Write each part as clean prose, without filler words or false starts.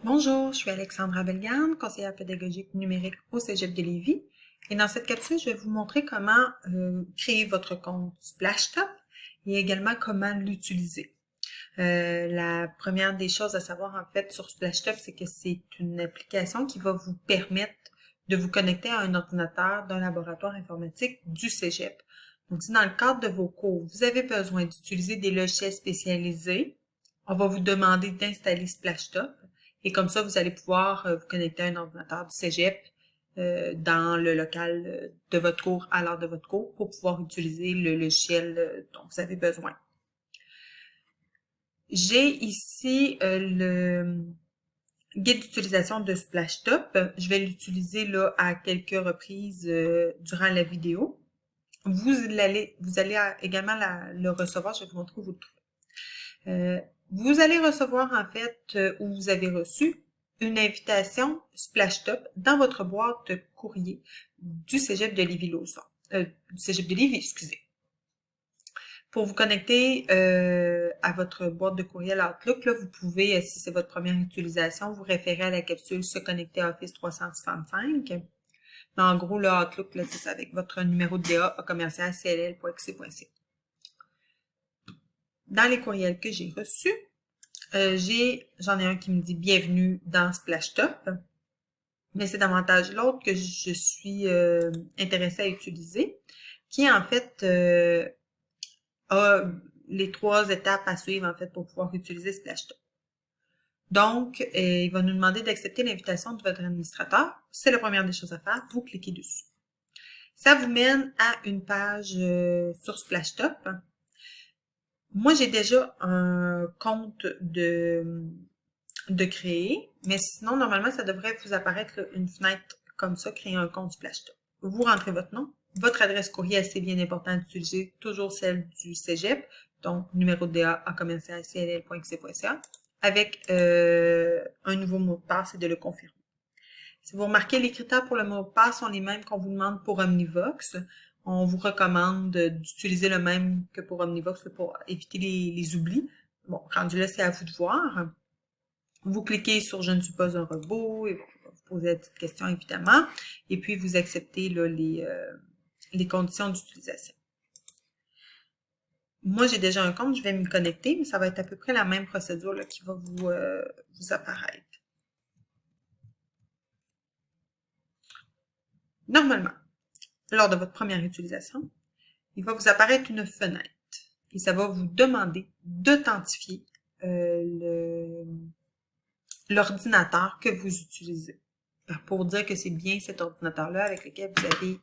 Bonjour, je suis Alexandra Bellegarde, conseillère pédagogique numérique au Cégep de Lévis. Et dans cette capsule, je vais vous montrer comment créer votre compte Splashtop et également comment l'utiliser. La première des choses à savoir en fait sur Splashtop, c'est que c'est une application qui va vous permettre de vous connecter à un ordinateur d'un laboratoire informatique du Cégep. Donc, si dans le cadre de vos cours, vous avez besoin d'utiliser des logiciels spécialisés, on va vous demander d'installer Splashtop. Et comme ça, vous allez pouvoir vous connecter à un ordinateur du Cégep dans le local de votre cours à l'heure de votre cours pour pouvoir utiliser le logiciel dont vous avez besoin. J'ai ici le guide d'utilisation de Splashtop. Je vais l'utiliser là à quelques reprises durant la vidéo. Vous allez également le recevoir. Je vais vous montrer où vous le trouvez. Vous allez recevoir en fait, ou vous avez reçu, une invitation Splashtop dans votre boîte courrier du Cégep de Lévis-Lauzon. Du Cégep de Lévis, excusez. Pour vous connecter à votre boîte de courriel Outlook, là, vous pouvez, si c'est votre première utilisation, vous référer à la capsule Se connecter à Office 365. Mais en gros, le Outlook, là, c'est ça, avec votre numéro de DA commercial cll.qc.c. Dans les courriels que j'ai reçus, j'en ai un qui me dit « Bienvenue dans Splashtop », mais c'est davantage l'autre que je suis intéressée à utiliser, qui en fait a les 3 étapes à suivre en fait pour pouvoir utiliser Splashtop. Donc, il va nous demander d'accepter l'invitation de votre administrateur. C'est la première des choses à faire. Vous cliquez dessus. Ça vous mène à une page sur Splashtop. Moi, j'ai déjà un compte de créer, mais sinon, normalement, ça devrait vous apparaître là, une fenêtre comme ça, créer un compte Splashtop. Vous rentrez votre nom, votre adresse courriel, c'est bien important d'utiliser toujours celle du Cégep, donc numéro de DA à commercial.cll.qc.ca, avec un nouveau mot de passe et de le confirmer. Si vous remarquez, les critères pour le mot de passe sont les mêmes qu'on vous demande pour Omnivox. On vous recommande d'utiliser le même que pour Omnivox pour éviter les oublis. Bon, rendu là, c'est à vous de voir. Vous cliquez sur « Je ne suis pas un robot » et vous posez la petite question, évidemment. Et puis, vous acceptez là, les conditions d'utilisation. Moi, j'ai déjà un compte, je vais me connecter, mais ça va être à peu près la même procédure là, qui va vous apparaître. Normalement, lors de votre première utilisation, il va vous apparaître une fenêtre et ça va vous demander d'authentifier l'ordinateur que vous utilisez pour dire que c'est bien cet ordinateur-là avec lequel vous avez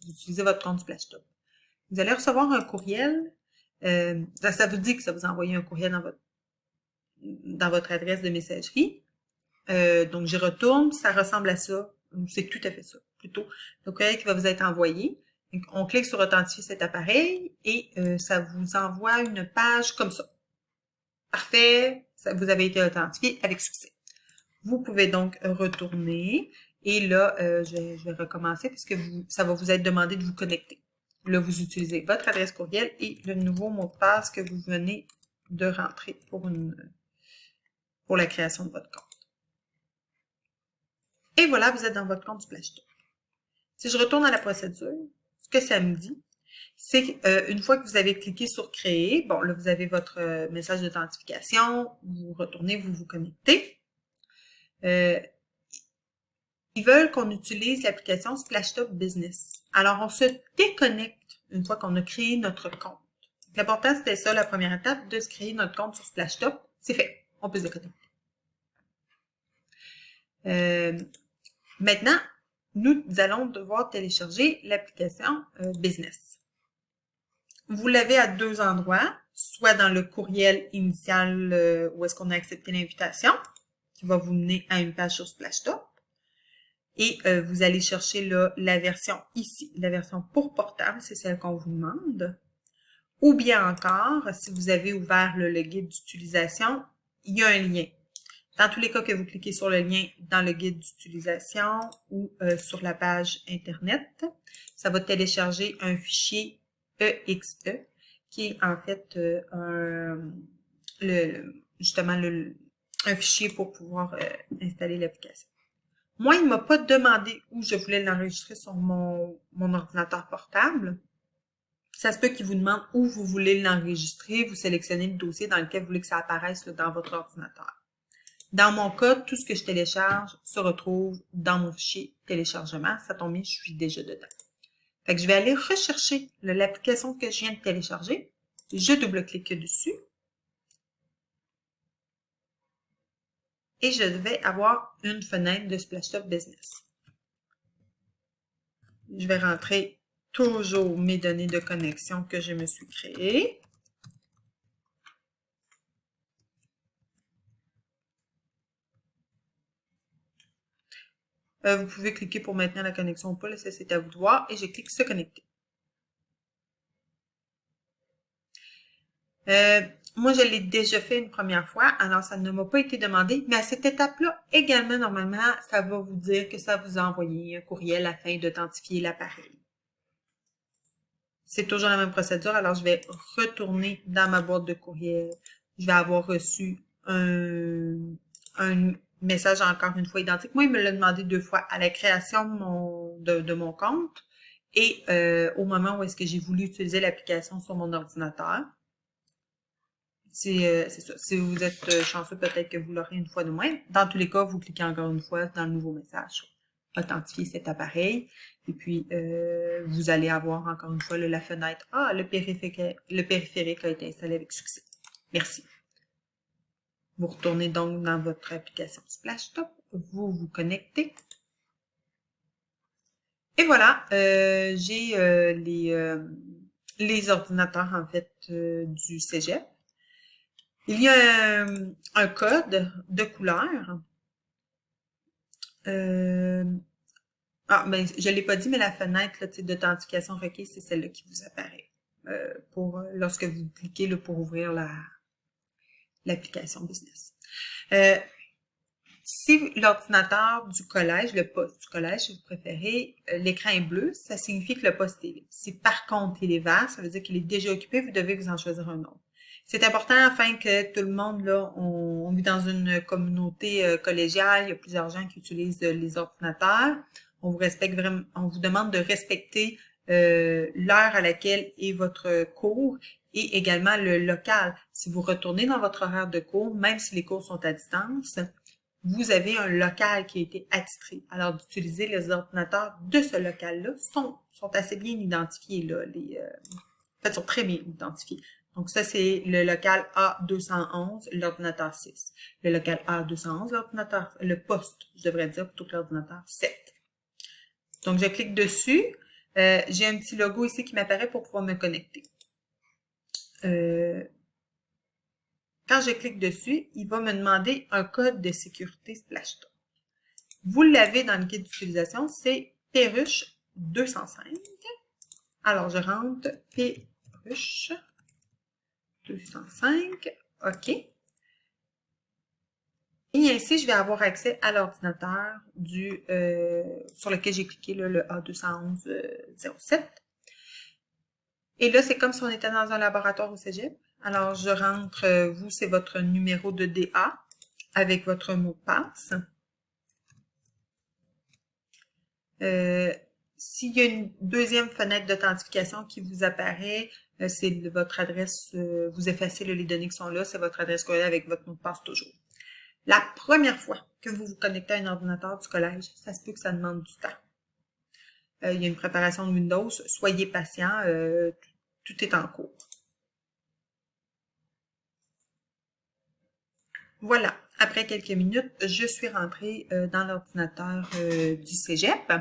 utilisé votre compte Splashtop. Vous allez recevoir un courriel. Ça vous dit que ça vous a envoyé un courriel dans votre adresse de messagerie. Donc, j'y retourne. Ça ressemble à ça. C'est tout à fait ça, plutôt. Le courriel qui va vous être envoyé. Donc, on clique sur « Authentifier cet appareil » et ça vous envoie une page comme ça. Parfait, vous avez été authentifié avec succès. Vous pouvez donc retourner et là, je vais recommencer puisque ça va vous être demandé de vous connecter. Là, vous utilisez votre adresse courriel et le nouveau mot de passe que vous venez de rentrer pour la création de votre compte. Et voilà, vous êtes dans votre compte Splashtop. Si je retourne à la procédure, ce que ça me dit, c'est une fois que vous avez cliqué sur « Créer », bon, là, vous avez votre message d'authentification, vous retournez, vous vous connectez. Ils veulent qu'on utilise l'application Splashtop Business. Alors, on se déconnecte une fois qu'on a créé notre compte. L'important, c'était ça, la première étape, de se créer notre compte sur Splashtop. C'est fait. On peut se déconnecter. Maintenant, nous allons devoir télécharger l'application Business. Vous l'avez à 2 endroits, soit dans le courriel initial où est-ce qu'on a accepté l'invitation, qui va vous mener à une page sur Splashtop. Et vous allez chercher là, la version ici, la version pour portable, c'est celle qu'on vous demande. Ou bien encore, si vous avez ouvert le guide d'utilisation, il y a un lien. Dans tous les cas que vous cliquez sur le lien dans le guide d'utilisation ou sur la page Internet, ça va télécharger un fichier EXE qui est en fait justement un fichier pour pouvoir installer l'application. Moi, il ne m'a pas demandé où je voulais l'enregistrer sur mon ordinateur portable. Ça se peut qu'il vous demande où vous voulez l'enregistrer. Vous sélectionnez le dossier dans lequel vous voulez que ça apparaisse là, dans votre ordinateur. Dans mon cas, tout ce que je télécharge se retrouve dans mon fichier téléchargement. Ça tombe bien, je suis déjà dedans. Fait que je vais aller rechercher l'application que je viens de télécharger. Je double-clique dessus. Et je vais avoir une fenêtre de Splashtop Business. Je vais rentrer toujours mes données de connexion que je me suis créées. Vous pouvez cliquer pour maintenir la connexion ou pas, là, ça c'est à vous de voir. Et je clique se connecter. Moi, je l'ai déjà fait une première fois, alors ça ne m'a pas été demandé, mais à cette étape-là, également, normalement, ça va vous dire que ça vous a envoyé un courriel afin d'authentifier l'appareil. C'est toujours la même procédure, alors je vais retourner dans ma boîte de courriel. Je vais avoir reçu un message encore une fois identique. Moi, il me l'a demandé 2 fois à la création de mon compte et au moment où est-ce que j'ai voulu utiliser l'application sur mon ordinateur. C'est ça. Si vous êtes chanceux, peut-être que vous l'aurez une fois de moins. Dans tous les cas, vous cliquez encore une fois dans le nouveau message. Authentifier cet appareil. Et puis, vous allez avoir encore une fois là, la fenêtre. Ah, le périphérique a été installé avec succès. Merci. Vous retournez donc dans votre application Splashtop. Vous vous connectez. Et voilà, j'ai les ordinateurs, en fait, du Cégep. Il y a un code de couleur. Ben, je ne l'ai pas dit, mais la fenêtre d'authentification requise, c'est celle-là qui vous apparaît lorsque vous cliquez là, pour ouvrir l'application business. Si l'ordinateur du collège, le poste du collège, si vous préférez, l'écran est bleu, ça signifie que le poste est libre. Si par contre il est vert, ça veut dire qu'il est déjà occupé, vous devez vous en choisir un autre. C'est important afin que tout le monde, là, on vit dans une communauté collégiale, il y a plusieurs gens qui utilisent les ordinateurs. On vous respecte vraiment, on vous demande de respecter l'heure à laquelle est votre cours et également le local. Si vous retournez dans votre horaire de cours, même si les cours sont à distance, vous avez un local qui a été attitré. Alors, d'utiliser les ordinateurs de ce local-là sont assez bien identifiés, là. En fait, sont très bien identifiés. Donc, ça, c'est le local A211, l'ordinateur 6. Le local A211, le poste, je devrais dire, plutôt que l'ordinateur 7. Donc, je clique dessus. J'ai un petit logo ici qui m'apparaît pour pouvoir me connecter. Quand je clique dessus, il va me demander un code de sécurité Splashtop. Vous l'avez dans le guide d'utilisation, c'est Perruche 205. Alors, je rentre Perruche 205. OK. Et ainsi, je vais avoir accès à l'ordinateur sur lequel j'ai cliqué, là, le A211-07. Et là, c'est comme si on était dans un laboratoire au Cégep. Alors, je rentre, vous, c'est votre numéro de DA avec votre mot de passe. S'il y a une deuxième fenêtre d'authentification qui vous apparaît, c'est votre adresse, vous effacez les données qui sont là, c'est votre adresse courriel avec votre mot de passe toujours. La première fois que vous vous connectez à un ordinateur du collège, ça se peut que ça demande du temps. Il y a une préparation de Windows, soyez patient, tout est en cours. Voilà, après quelques minutes, je suis rentrée dans l'ordinateur du Cégep.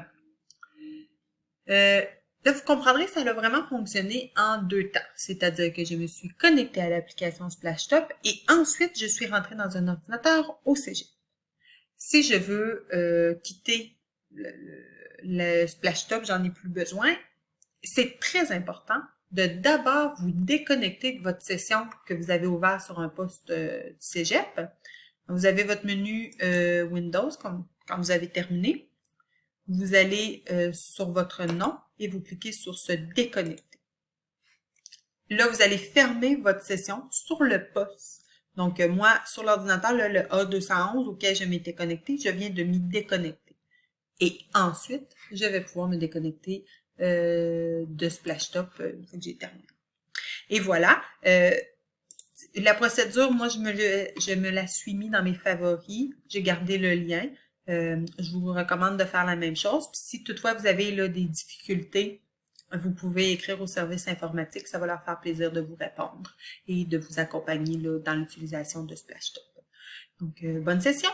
Là, vous comprendrez que ça a vraiment fonctionné en 2 temps. C'est-à-dire que je me suis connectée à l'application Splashtop et ensuite, je suis rentrée dans un ordinateur au Cégep. Si je veux quitter le Splashtop, j'en ai plus besoin, c'est très important de d'abord vous déconnecter de votre session que vous avez ouverte sur un poste du Cégep. Vous avez votre menu Windows quand vous avez terminé. Vous allez sur votre nom et vous cliquez sur se déconnecter. Là, vous allez fermer votre session sur le poste Donc, moi, sur l'ordinateur, là, le A211 auquel je m'étais connectée, je viens de m'y déconnecter. Et ensuite, je vais pouvoir me déconnecter de Splashtop une fois que j'ai terminé. Et voilà. La procédure, moi, je me la suis mis dans mes favoris. J'ai gardé le lien. Je vous recommande de faire la même chose. Puis si toutefois vous avez là, des difficultés, vous pouvez écrire au service informatique. Ça va leur faire plaisir de vous répondre et de vous accompagner là, dans l'utilisation de Splashtop. Donc, bonne session!